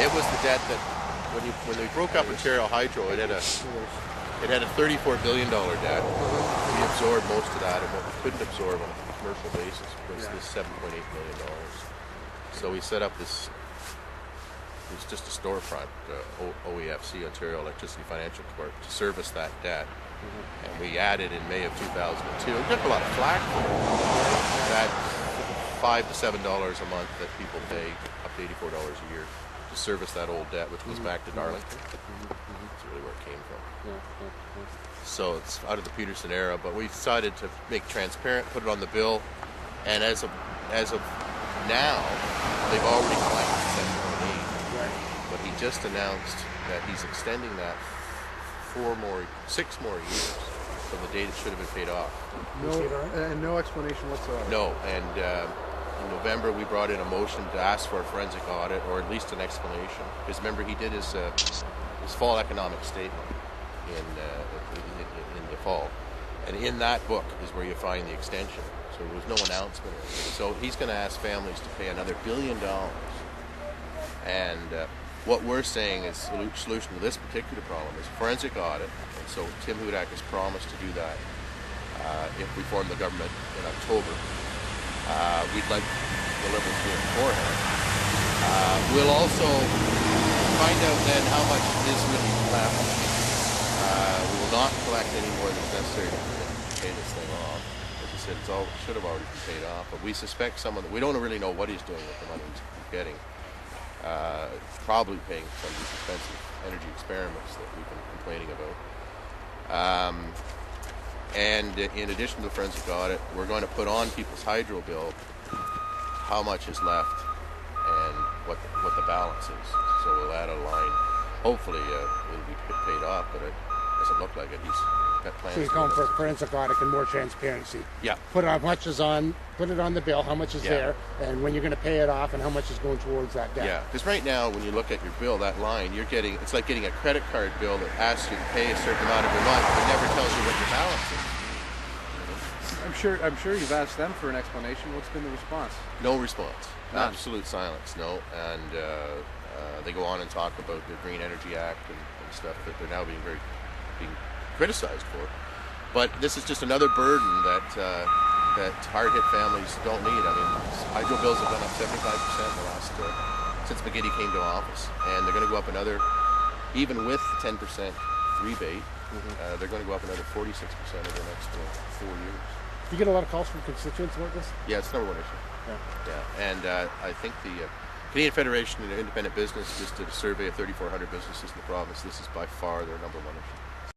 It was the debt that when they broke up Ontario Hydro, it had a $34 billion debt. We absorbed most of that, and what we couldn't absorb on a commercial basis was this $7.8 million. So we set up this. It's just a storefront, OEFC, Ontario Electricity Financial Corp, to service that debt. And we added in May of 2002. We took a lot of flack for it. That $5 to $7 a month that people pay, up to $84 a year, to service that old debt, which goes back to Darlington. That's really where it came from. So it's out of the Peterson era, but we decided to make transparent, put it on the bill, and as of now, they've already collected 7.8. But he just announced that he's extending that 6 more years from the date it should have been paid off. No explanation whatsoever. No, and in November we brought in a motion to ask for a forensic audit, or at least an explanation. Because remember, he did his fall economic statement in the fall, and in that book is where you find the extension. So there was no announcement. So he's going to ask families to pay another $1 billion. And what we're saying is the solution to this particular problem is forensic audit. And so Tim Hudak has promised to do that if we form the government in October. We'd like the Liberals to do it beforehand. We'll also find out then how much is really left. We will not collect any more than is necessary to pay this thing off. As I said, it should have already been paid off, but we suspect we don't really know what he's doing with the money he's getting. Probably paying some of these expensive energy experiments that we've been complaining about. And in addition to the forensic audit, we're going to put on people's hydro bill how much is left and what the balance is. So we'll add a line. Hopefully it'll be paid off, but it doesn't look like it. He's got plans. So you're calling for forensic audit and more transparency. Yeah. Put it on the bill, how much is there, and when you're going to pay it off, and how much is going towards that debt. Yeah, because right now, when you look at your bill, that line, it's like getting a credit card bill that asks you to pay a certain amount every month, but never tells you what your balance is. I'm sure you've asked them for an explanation. What's been the response? No response. None. Absolute silence. No, and they go on and talk about the Green Energy Act and stuff that they're now being criticized for. But this is just another burden that hard-hit families don't need. I mean, hydro bills have gone up 75% since McGiddy came to office, and they're going to go up another, even with the 10% rebate, they're going to go up another 46% over the next 4 years. Do you get a lot of calls from constituents about this? Yeah, it's the number one issue. Yeah, and I think the Canadian Federation of Independent Business just did a survey of 3,400 businesses in the province. This is by far their number one issue.